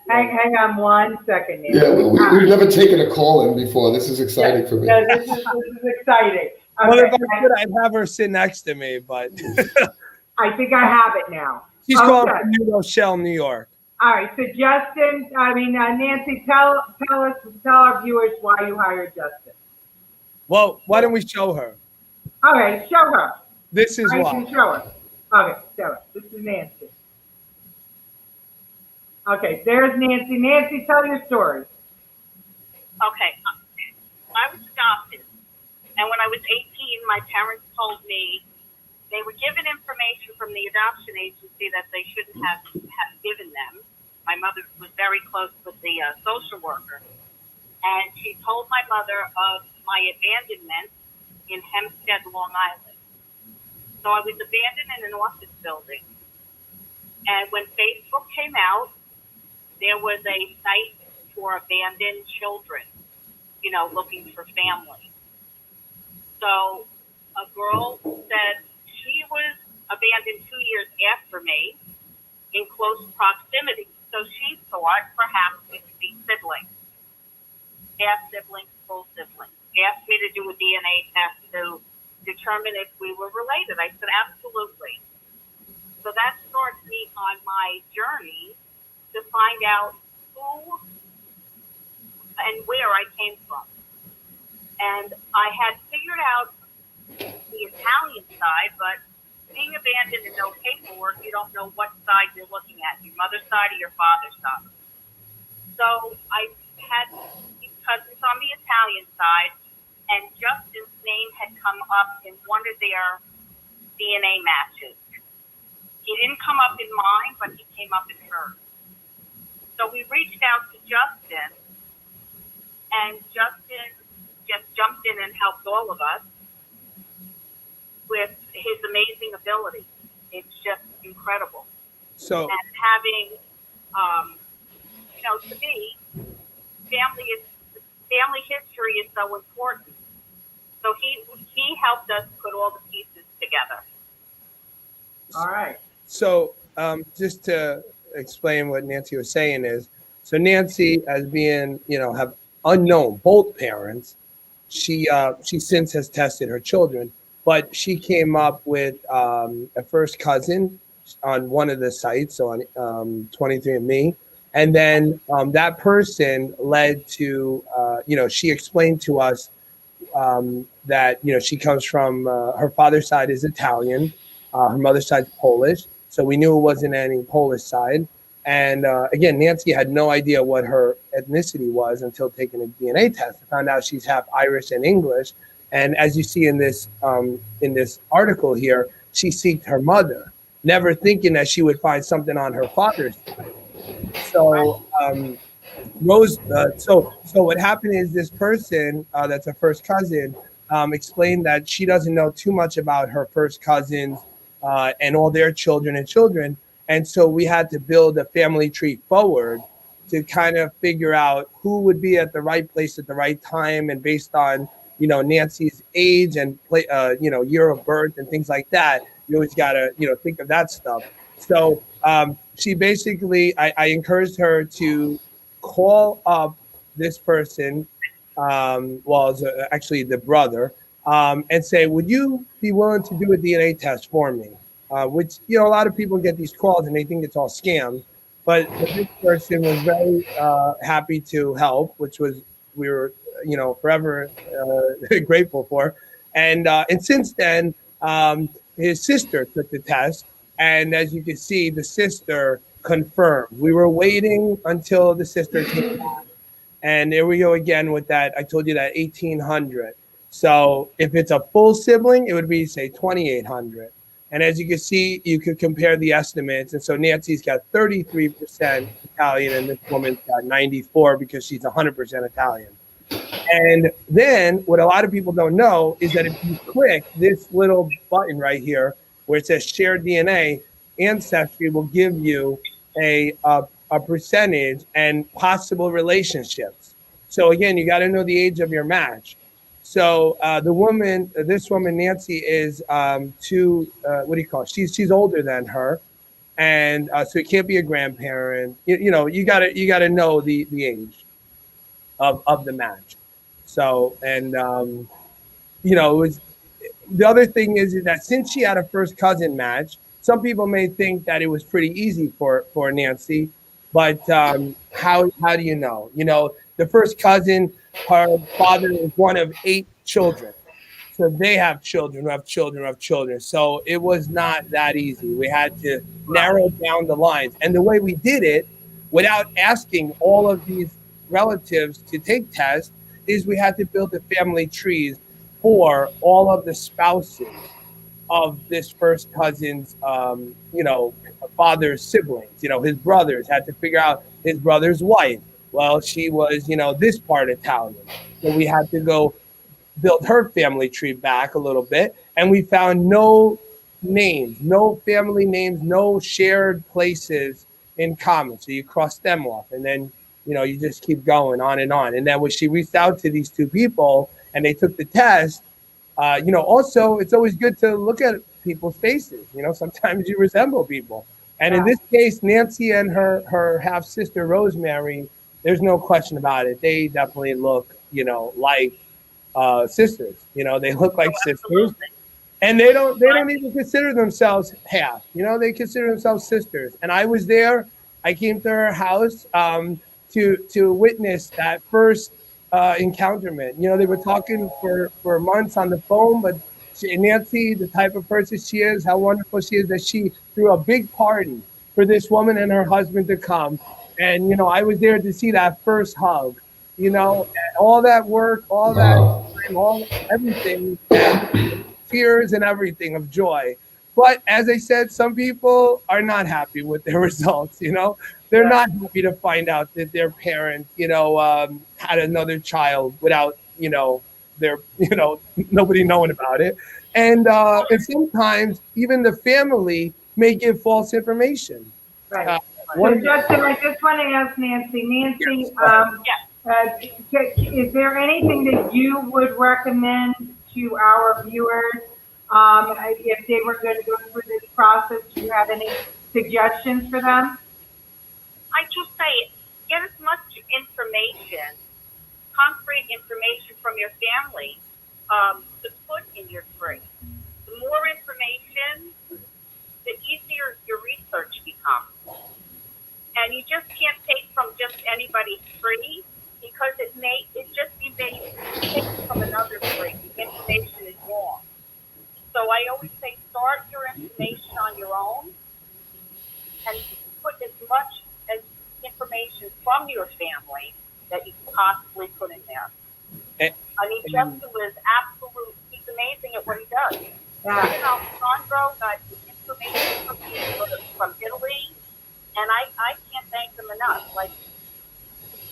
Hang on 1 second, Nancy. Yeah, we've never taken a call in before. This is exciting for me. No, this is exciting. Well, Okay, if I could, I'd have her sit next to me, but I think I have it now. she's Okay. calling from New Rochelle, New York. All right, so Nancy, tell our viewers why you hired Justin. Well, why don't we show her? All right, show her. This is I why. can show her. Okay, show her. This is Nancy. Okay, there's Nancy. Nancy, tell your story. Okay. I was adopted. And when I was 18, my parents told me they were given information from the adoption agency that they shouldn't have given them. My mother was very close with the social worker. And she told my mother of my abandonment in Hempstead, Long Island. So I was abandoned in an office building. And when Facebook came out, there was a site for abandoned children, looking for families. So a girl said she was abandoned 2 years after me in close proximity. So she thought perhaps we could be siblings, half siblings, full siblings. Asked me to do a DNA test to determine if we were related. I said, absolutely. So that starts me on my journey to find out who and where I came from. And I had figured out the Italian side, but being abandoned and no paperwork, you don't know what side you're looking at, your mother's side or your father's side. So I had cousins on the Italian side, and Justin's name had come up in one of their DNA matches. He didn't come up in mine, but he came up in hers. So we reached out to Justin, and Justin just jumped in and helped all of us with his amazing ability. It's just incredible. So, and having, to me, family history is so important. So he helped us put all the pieces together. All right. So just to explain what Nancy was saying is, so Nancy, as being, have unknown both parents, she since has tested her children, but she came up with a first cousin on one of the sites, so on 23andMe, and then that person led to, she explained to us that, she comes from, her father's side is Italian, her mother's side's Polish, so we knew it wasn't any Polish side. And again, Nancy had no idea what her ethnicity was until taking a DNA test. I found out she's half Irish and English. And as you see in this article here, she seeked her mother, never thinking that she would find something on her father's side. So so what happened is this person that's a first cousin explained that she doesn't know too much about her first cousins and all their children. And so we had to build a family tree forward to kind of figure out who would be at the right place at the right time. And based on, Nancy's age and year of birth and things like that, you always got to, think of that stuff. So she basically, I encouraged her to call up this person, actually the brother, and say, would you be willing to do a DNA test for me? Which, a lot of people get these calls and they think it's all scams, but this person was very happy to help, which we were, forever grateful for. And since then, his sister took the test. And as you can see, the sister confirmed. We were waiting until the sister came back. And there we go again with that. I told you that 1,800. So if it's a full sibling, it would be, say, 2,800. And as you can see, you could compare the estimates. And so Nancy's got 33% Italian, and this woman's got 94 because she's 100% Italian. And then what a lot of people don't know is that if you click this little button right here where it says share DNA, Ancestry will give you a percentage and possible relationships. So again, you got to know the age of your match. So this woman, Nancy, is what do you call it? She's older than her. And so it can't be a grandparent. You gotta know the age of the match. So, and it was, the other thing is that since she had a first cousin match, some people may think that it was pretty easy for Nancy, but how do you know? The first cousin, her father is one of 8 children. So they have children who have children who have children. So it was not that easy. We had to narrow down the lines. And the way we did it, without asking all of these relatives to take tests, is we had to build the family trees for all of the spouses of this first cousin's, father's siblings. His brothers, had to figure out his brother's wife. Well, she was, this part Italian. So we had to go build her family tree back a little bit. And we found no names, no family names, no shared places in common. So you cross them off, and then, you just keep going on. And then when she reached out to these 2 people and they took the test, also it's always good to look at people's faces. Sometimes you resemble people. And in this case, Nancy and her half sister, Rosemary, there's no question about it. They definitely look, like sisters. They look like sisters. And they don't even consider themselves half. They consider themselves sisters. And I was there. I came to her house to witness that first encounterment. They were talking for months on the phone, but Nancy, the type of person she is, how wonderful she is, that she threw a big party for this woman and her husband to come. And, I was there to see that first hug, and all that work, all that time, everything, tears and everything of joy. But as I said, some people are not happy with their results. They're not happy to find out that their parent, had another child without, their, nobody knowing about it. And sometimes even the family may give false information. Right. So Justin, I just want to ask Nancy. Nancy, is there anything that you would recommend to our viewers if they were going to go through this process? Do you have any suggestions for them? I just say get as much information, concrete information from your family to put in your tree. The more information, the easier your research becomes. And you just can't take from just anybody's tree because it just be taken from another tree. The information is wrong. So I always say start your information on your own and put as much as information from your family that you can possibly put in there. Justin was he's amazing at what he does. Yeah. Sandro got information from Italy, and I can't thank them enough. Like,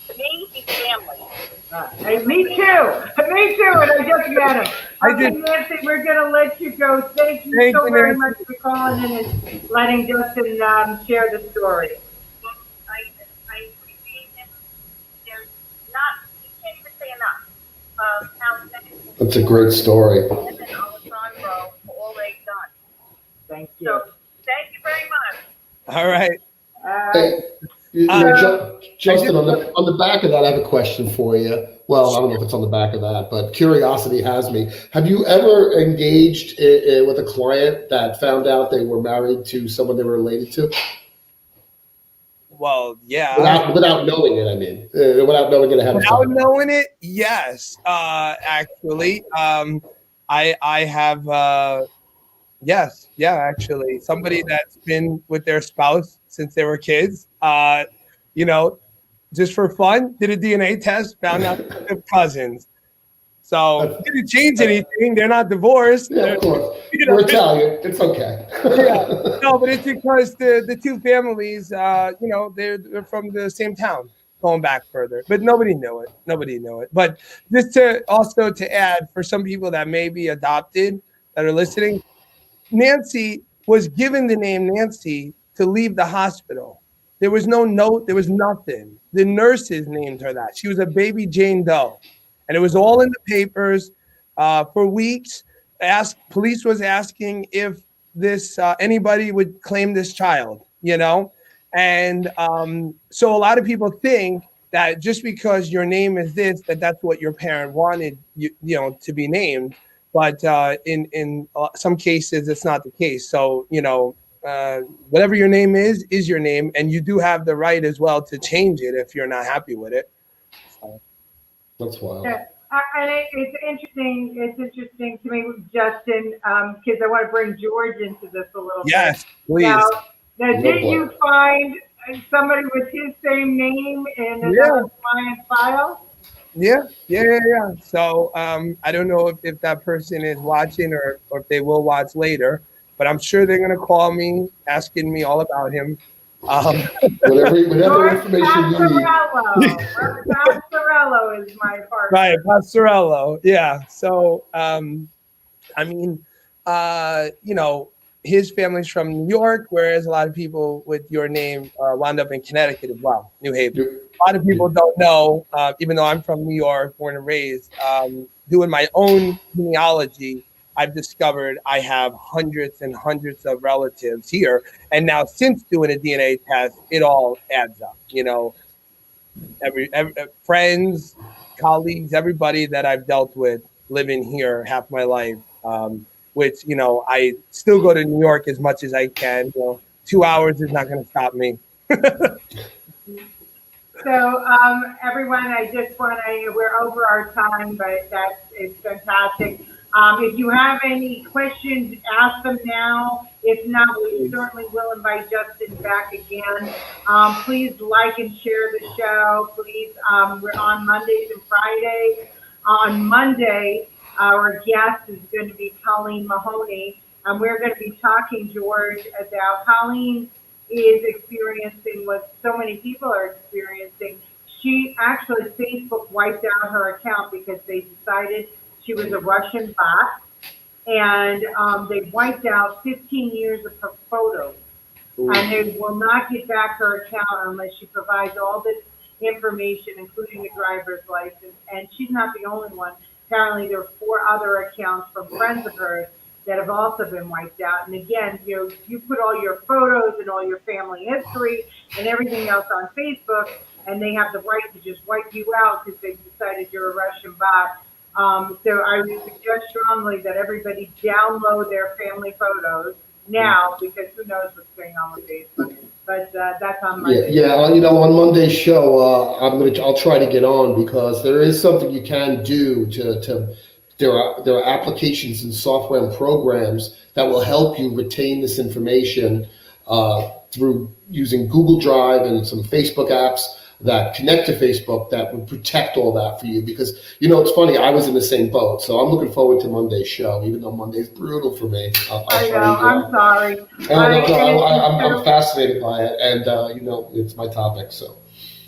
to me, he's family. Hey, me too, and I just met him. Okay, Nancy, we're going to let you go. Thank you so very much for calling in and letting Justin share the story. I appreciate him. You can't even say enough of how That's a great story. And then Alessandro for all they've done. Thank you. So, thank you very much. All right. Hey, Justin, on the back of that, I have a question for you. Well, I don't know if it's on the back of that, but curiosity has me. Have you ever engaged with a client that found out they were married to someone they were related to? Well, yeah. Without knowing it, I mean. Without knowing it ahead of time. Without knowing it, yes. Actually, I have... Yes, yeah, actually, somebody that's been with their spouse since they were kids, just for fun, did a DNA test, found out they're cousins. So it didn't change anything. They're not divorced. Yeah, of course. You know, We're Italian. It's okay. yeah. No, but it's because the two families, you know, they're from the same town, going back further. But nobody knew it. Nobody knew it. But just to also to add, for some people that may be adopted that are listening, Nancy was given the name Nancy to leave the hospital. There was no note. There was nothing. The nurses named her that. She was a baby Jane Doe, and it was all in the papers for weeks. Police was asking if this anybody would claim this child, you know, and so a lot of people think that just because your name is this, that's what your parent wanted you know to be named. But in some cases, it's not the case. So, you know, whatever your name is your name. And you do have the right as well to change it if you're not happy with it. So. That's wild. Yeah. And it's interesting. It's interesting to me, Justin, because I want to bring George into this a little bit. Yes, please. Now did you find somebody with his same name in another client file? Yeah. So I don't know if that person is watching or if they will watch later, but I'm sure they're going to call me asking me all about him. Whatever information you need. Passariello is my partner. Right, Passariello. Yeah. So, I mean, you know, his family's from New York, whereas a lot of people with your name wound up in Connecticut as well, New Haven. A lot of people don't know, even though I'm from New York, born and raised, doing my own genealogy, I've discovered I have hundreds and hundreds of relatives here. And now since doing a DNA test, it all adds up. You know, every friends, colleagues, everybody that I've dealt with living here half my life, which, you know, I still go to New York as much as I can. You know, 2 hours is not going to stop me. So, everyone, I just want to, we're over our time, but it's fantastic. If you have any questions, ask them now. If not, we certainly will invite Justin back again. Please like and share the show. Please, we're on Mondays and Fridays. On Monday, our guest is going to be Colleen Mahoney, and we're going to be talking, George, about Colleen is experiencing what so many people are experiencing. She actually, Facebook wiped out her account because they decided she was a Russian bot, and they wiped out 15 years of her photos. Ooh. And they will not get back her account unless she provides all this information, including a driver's license. And she's not the only one. Apparently, there are 4 other accounts from friends of hers that have also been wiped out. And again, you know, you put all your photos and all your family history and everything else on Facebook, and they have the right to just wipe you out because they've decided you're a Russian bot. So I would suggest strongly that everybody download their family photos now, because who knows what's going on with Facebook. But that's on Monday. Yeah. You know, on Monday's show, I'll try to get on, because there is something you can do to there are applications and software and programs that will help you retain this information through using Google Drive and some Facebook apps that connect to Facebook that would protect all that for you. Because, you know, it's funny, I was in the same boat. So I'm looking forward to Monday's show, even though Monday's brutal for me. I know, I'm sorry. I'm fascinated by it, and, you know, it's my topic, so.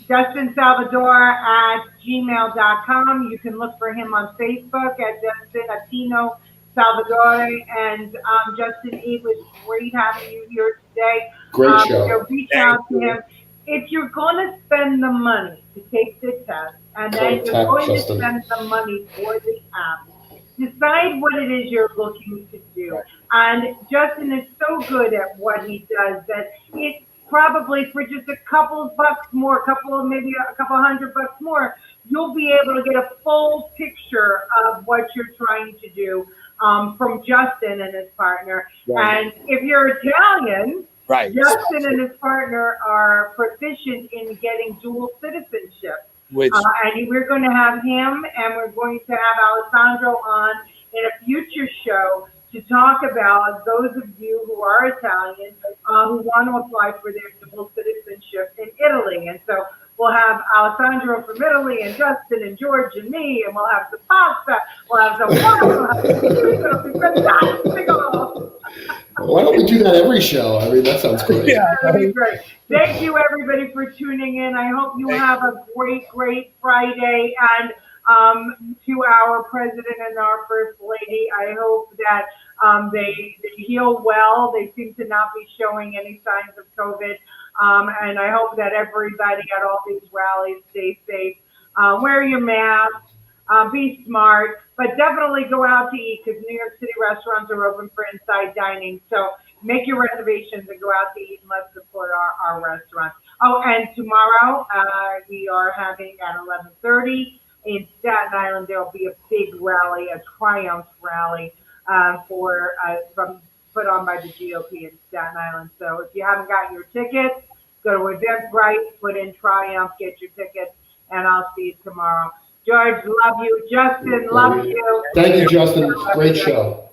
Justin Salvadore at gmail.com. You can look for him on Facebook at Justin Attino-Salvadore. And Justin, it was great having you here today. Great show. So reach out to him. If you're going to spend the money to take the test, and then you're going to spend the money for the app, decide what it is you're looking to do. And Justin is so good at what he does that it probably for just a couple of bucks more, maybe a couple $100 more, you'll be able to get a full picture of what you're trying to do from Justin and his partner. Right. And if you're Italian, right, Justin and his partner are proficient in getting dual citizenship. And we're going to have him, and we're going to have Alessandro on in a future show to talk about those of you who are Italian who want to apply for their dual citizenship in Italy. And so We'll have Alessandro from Italy and Justin and George and me, and we'll have some pasta. We'll have some wine. We'll have some fantastic. Why don't we do that every show? I mean, that sounds great. Yeah. That'd be great. Thank you, everybody, for tuning in. I hope you have a great, great Friday. And to our president and our first lady, I hope that they heal well. They seem to not be showing any signs of COVID. And I hope that everybody at all these rallies stay safe. Wear your mask. Be smart, but definitely go out to eat because New York City restaurants are open for inside dining. So make your reservations and go out to eat and let's support our restaurants. Oh, and tomorrow we are having at 11:30 in Staten Island. There'll be a big rally, a Triumph rally put on by the GOP in Staten Island. So if you haven't gotten your tickets, go to Eventbrite, put in Triumph, get your tickets, and I'll see you tomorrow. George, love you. Justin, love you. Thank you, Justin. Great show.